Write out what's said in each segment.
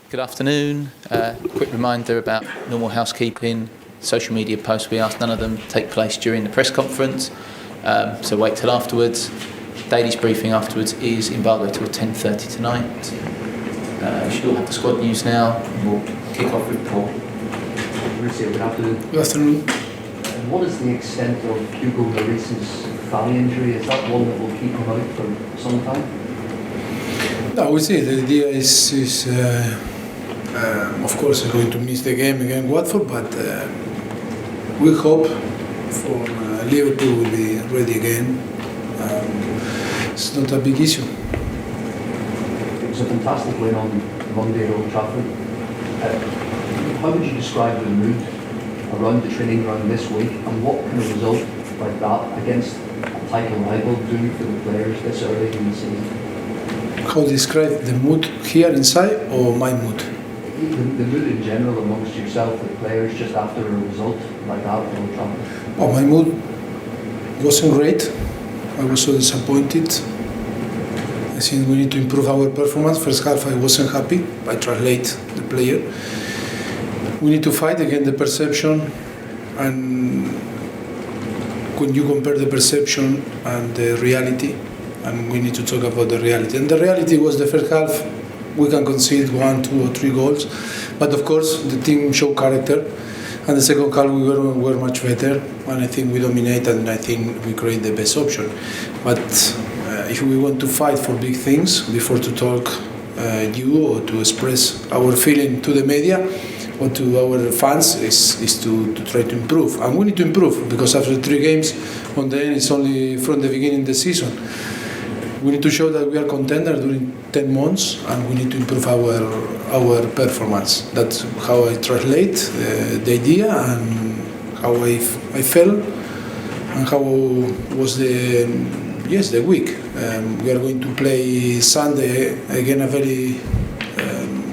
Good afternoon. Quick reminder about normal housekeeping. Social media posts, we ask none of them take place during the press conference, so wait till afterwards. Daily's briefing afterwards is embargoed till 10:30 tonight. You should all have the squad news now, and we'll kick off with Paul. Mauricio, good afternoon. Good afternoon. What is the extent of Hugo Lloris's thigh injury? Is that one that will keep him out for some time? No, we see the idea is of course going to miss the game against Watford, but we hope for Liverpool will be ready again. It's not a big issue. It was a fantastic win on Monday at Old Trafford. How would you describe the mood around the training ground this week, and what can a result like that against a title rival do for the players this early in the season? How to describe the mood here inside or my mood? The mood in general amongst yourself, the players, just after a result like that at Old Trafford. Oh, my mood wasn't great. I was so disappointed. I think we need to improve our performance. First half I wasn't happy. I translate the player. We need to fight against the perception, and when you compare the perception and the reality, and we need to talk about the reality. And the reality was the first half we can concede 1, 2 or 3 goals, but of course the team showed character, and the second half we were much better, and I think we dominated, and I think we create the best option. But if we want to fight for big things, before to talk you or to express our feeling to the media or to our fans, is to try to improve, and we need to improve, because after 3 games on the end it's only from the beginning of the season. We need to show that we are contender during 10 months, and we need to improve our performance. That's how I translate the idea, and how I felt, and how was the week. We are going to play Sunday again, a very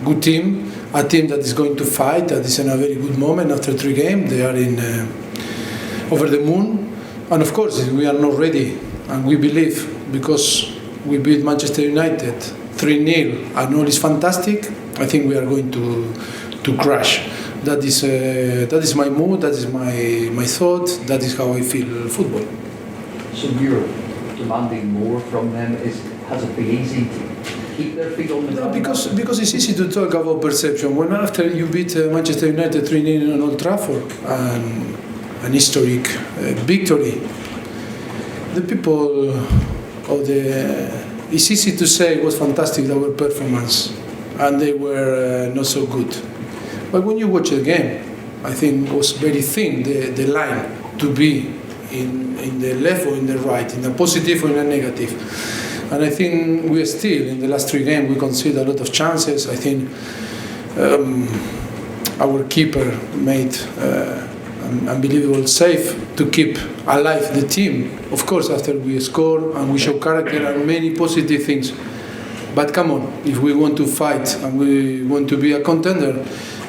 good team, a team that is going to fight, that is in a very good moment after 3 games. They are in over the moon, and of course we are not ready, and we believe, because we beat Manchester United 3-0 and all is fantastic, I think we are going to crash. That is my mood, that is my thought, that is how I feel football. So you're demanding more from them. Has it been easy to keep their feet on the ground? No, because it's easy to talk about perception. When after you beat Manchester United 3-0 on Old Trafford, and an historic victory, the people it's easy to say it was fantastic, our performance, and they were not so good. But when you watch the game, I think it was very thin, the line to be in the left or in the right, in a positive or in a negative. And I think we are still, in the last 3 games, we conceded a lot of chances. I think our keeper made an unbelievable save to keep alive the team. Of course, after we score and we show character and many positive things. But come on, if we want to fight and we want to be a contender,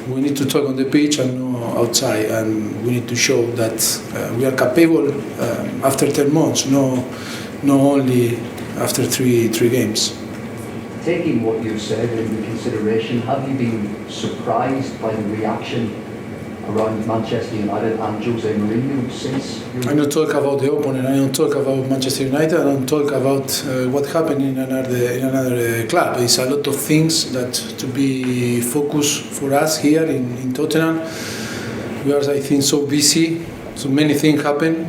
we need to talk on the pitch and not outside, and we need to show that we are capable after 10 months, not only after three games. Taking what you've said into consideration, have you been surprised by the reaction around Manchester United and Jose Mourinho since? I don't talk about the opponent. I don't talk about Manchester United. I don't talk about what happened in another club. It's a lot of things that to be focused for us here in Tottenham. We are, I think, so busy. So many things happen.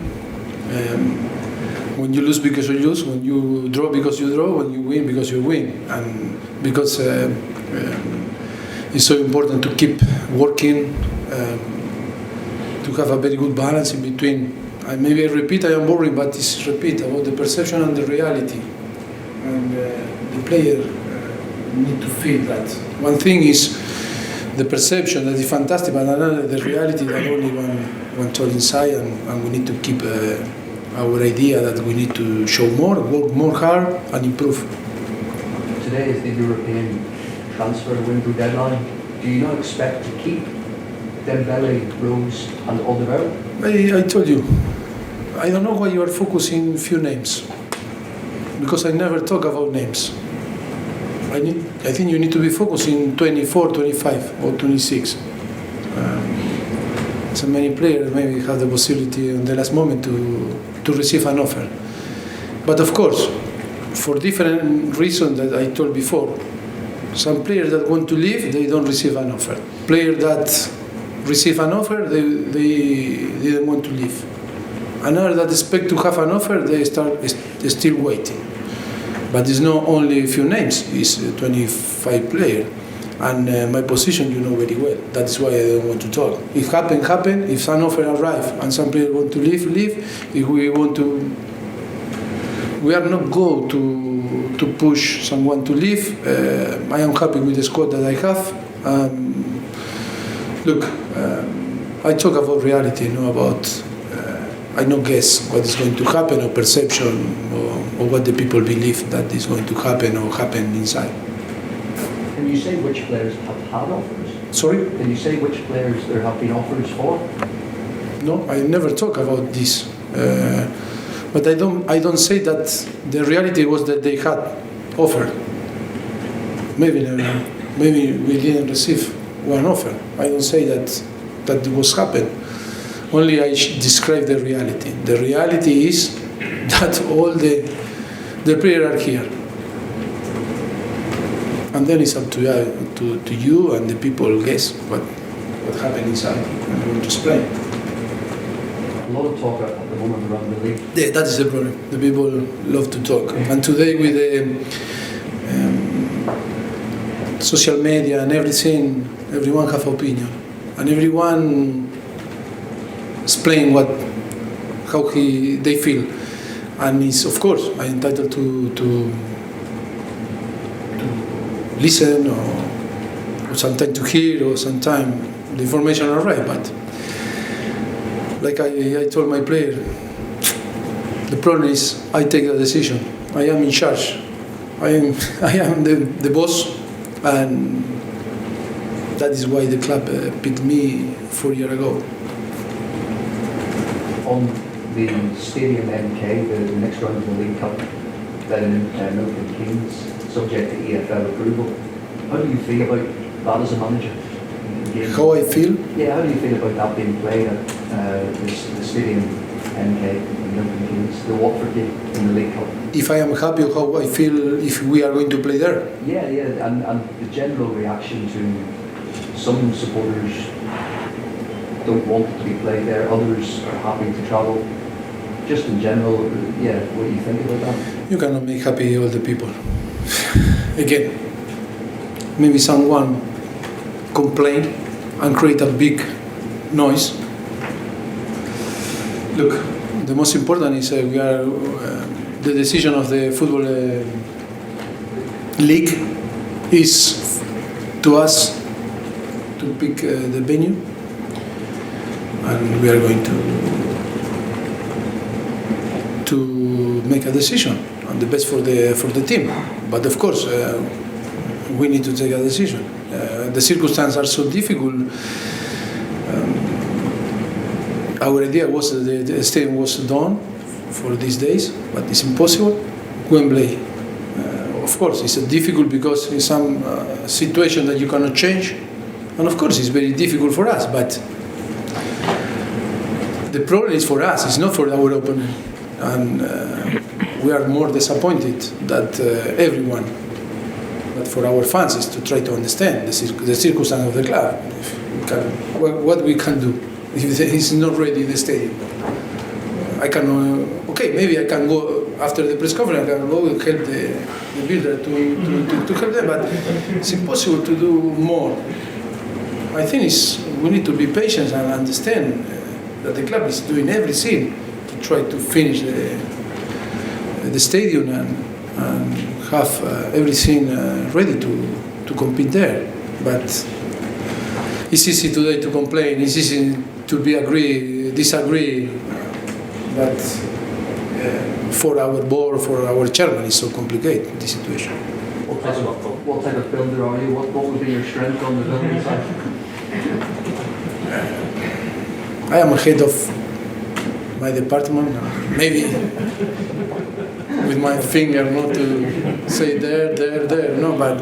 When you lose because you lose, when you draw because you draw, when you win because you win, and because it's so important to keep working. To have a very good balance in between. Maybe I repeat, I am boring, but it's repeat about the perception and the reality. And the player need to feel that. One thing is the perception that is fantastic, but another the reality that only one thought inside, and we need to keep our idea that we need to show more, work more hard, and improve. Today is the European transfer window deadline. Do you not expect to keep Dembele, Rose and Alderweireld? I told you, I don't know why you are focusing few names, because I never talk about names. I think you need to be focusing 24, 25 or 26. So many players maybe have the possibility in the last moment to receive an offer. But of course, for different reasons that I told before, some players that want to leave, they don't receive an offer. Players that receive an offer, they didn't want to leave. Another that expect to have an offer, they still waiting. But it's not only a few names, it's 25 players. And my position, you know very well. That's why I don't want to talk. If happen. If an offer arrive and some players want to leave. If we want to, we are not go to push someone to leave. I am happy with the squad that I have. Look, I talk about reality, not about. I don't guess what is going to happen or perception or what the people believe that is going to happen or happen inside. Can you say which players have had offers? Sorry? Can you say which players there have been offers for? No, I never talk about this. But I don't say that the reality was that they had offer. Maybe we didn't receive one offer. I don't say that was happened. Only I describe the reality. The reality is that all the players are here. And then it's up to you and the people guess what happened inside. I'm going to explain. A lot of talk at the moment around the league. Yeah, that is the problem. The people love to talk. And today with the social media and everything, everyone have opinion. And everyone explain how they feel. And it's, of course, I'm entitled to listen or sometimes to hear or sometimes the information are right. But like I told my player, the problem is I take the decision. I am in charge. I am the boss, and that is why the club picked me 4 years ago. On the Stadium MK, the next round of the League Cup, then Milton Keynes, subject to EFL approval. How do you feel about that as a manager? How I feel? Yeah, how do you feel about that being played at the Stadium MK in Milton Keynes, the Watford game in the League Cup? If I am happy or how I feel if we are going to play there? Yeah, and the general reaction to some supporters don't want it to be played there, others are happy to travel. Just in general, yeah, what do you think about that? You cannot make happy all the people. Again, maybe someone complain and create a big noise. Look, the most important is the decision of the football league is to us to pick the venue, and we are going to make a decision on the best for the team. But of course, we need to take a decision. The circumstances are so difficult. Our idea was that the stadium was done for these days, but it's impossible. Wembley, of course, it's difficult because it's some situation that you cannot change, and of course, it's very difficult for us. But the problem is for us; it's not for our opponent, and we are more disappointed that everyone. But for our fans is to try to understand the circumstance of the club. What we can do if he's not ready in the stadium. I can, okay, maybe I can go after the press conference, I can go and help the builder to help them, but it's impossible to do more. I think we need to be patient and understand that the club is doing everything to try to finish the stadium and have everything ready to compete there. But it's easy today to complain, it's easy to disagree, but for our board, for our chairman, it's so complicated, this situation. What type of builder are you? What would be your strength on the building side? I am head of my department, maybe with my finger not to say there, no, but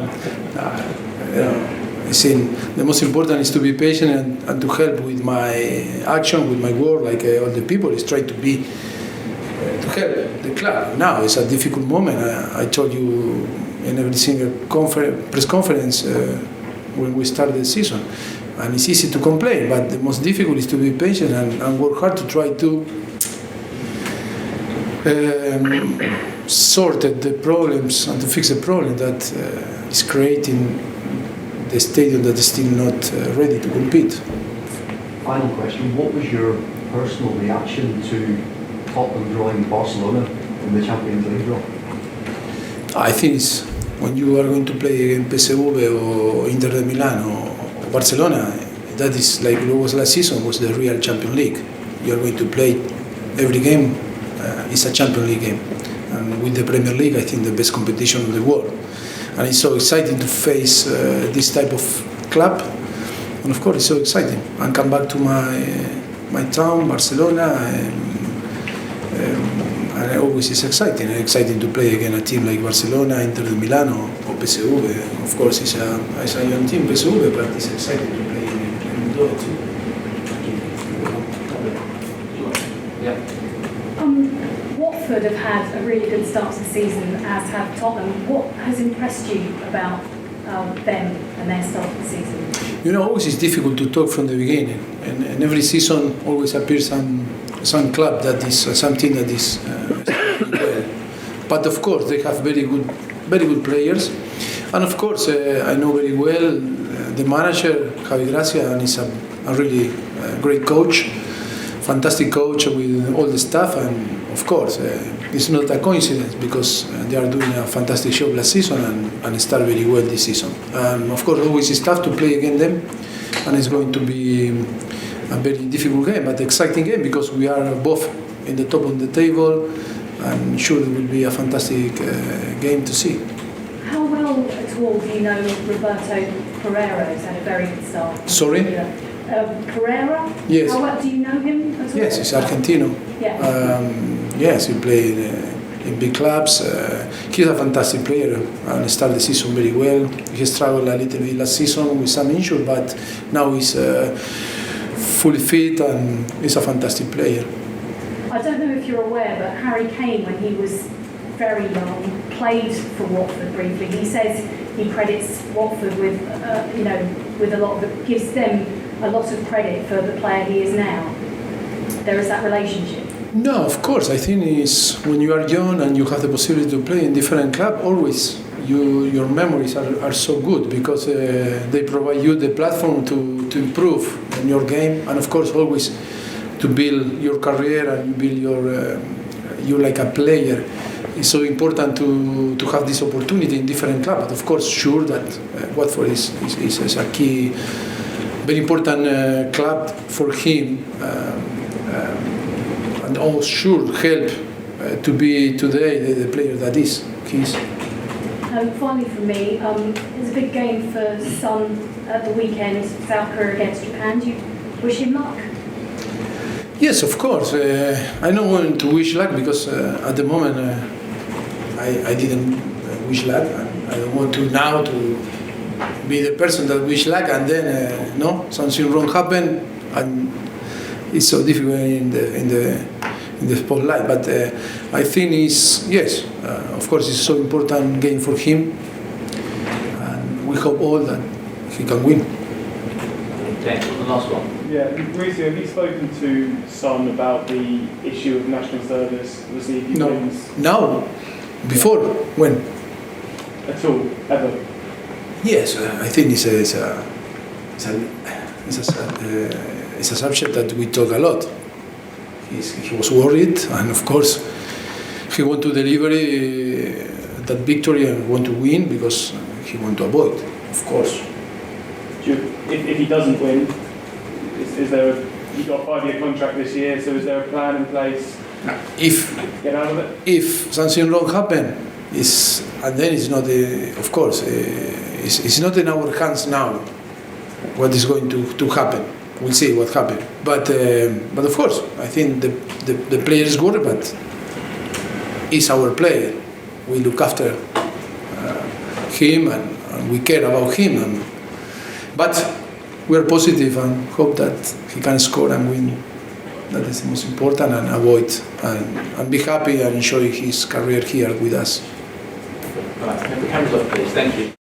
I think the most important is to be patient and to help with my action, with my work, like all the people is try to be, to help the club. Now it's a difficult moment. I told you in every single press conference when we start the season. And it's easy to complain, but the most difficult is to be patient and work hard to try to sort the problems and to fix the problem that is creating the stadium that is still not ready to compete. Final question, what was your personal reaction to Tottenham drawing Barcelona in the Champions League draw? I think it's when you are going to play against PSV or Inter de Milan or Barcelona, that is like it was last season, was the real Champions League. You are going to play every game, it's a Champions League game. And with the Premier League, I think the best competition of the world. And it's so exciting to face this type of club. And of course, it's so exciting. And come back to my town, Barcelona, and always it's exciting to play against a team like Barcelona, Inter de Milan or PSV. Of course, it's a young team, PSV, but it's exciting to play in Europe too. Yeah. Watford have had a really good start to the season, as have Tottenham. What has impressed you about them and their start of the season? You know, always it's difficult to talk from the beginning, and every season always appears some club that is something that is well. But of course, they have very good players, and of course, I know very well the manager Javi Gracia, and he's a really great coach, fantastic coach with all the staff, and of course, it's not a coincidence because they are doing a fantastic job last season and start very well this season. Of course, always it's tough to play against them, and it's going to be a very difficult game, but exciting game because we are both in the top of the table, and sure it will be a fantastic game to see. How well at all do you know Roberto Pereira? He's had a very good start. Sorry? Pereira? Yes. How well do you know him at all? Yes, he's Argentino. Yeah. Yes, he played in big clubs. He's a fantastic player and started the season very well. He struggled a little bit last season with some injury, but now he's fully fit and he's a fantastic player. I don't know if you're aware, but Harry Kane, when he was very young, played for Watford briefly. He says he credits Watford with, with a lot of, gives them a lot of credit for the player he is now. There is that relationship. No, of course. I think it's when you are young and you have the possibility to play in different clubs, always your memories are so good because they provide you the platform to improve in your game, and of course always to build your career and build you like a player. It's so important to have this opportunity in different clubs. But of course, sure that Watford is a key, very important club for him. And all should help to be today the player that is. Finally, for me, it's a big game for Son at the weekend, South Korea against Japan. Do you wish him luck? Yes, of course. I don't want to wish luck because at the moment I didn't wish luck. I don't want to now to be the person that wish luck and then something wrong happen and it's so difficult in the spotlight. But I think of course it's so important game for him, and we hope all that he can win. Okay, the last one. Yeah, Mauricio, have you spoken to Son about the issue of national service? Obviously, if he wins. No. Before? When? At all, ever? Yes, I think it's a subject that we talk a lot. He was worried, and of course, he want to deliver that victory and want to win because he want to avoid, of course. If he doesn't win, is there you've got a 5-year contract this year, so is there a plan in place? If get out of it? If something wrong happen, and then it's not, of course, it's not in our hands now what is going to happen. we'll see what happens. But of course, I think the player is good, but he's our player. We look after him and we care about him. But we are positive and hope that he can score and win. That is the most important, and avoid and be happy and enjoy his career here with us. Right, the camera's off, please. Thank you.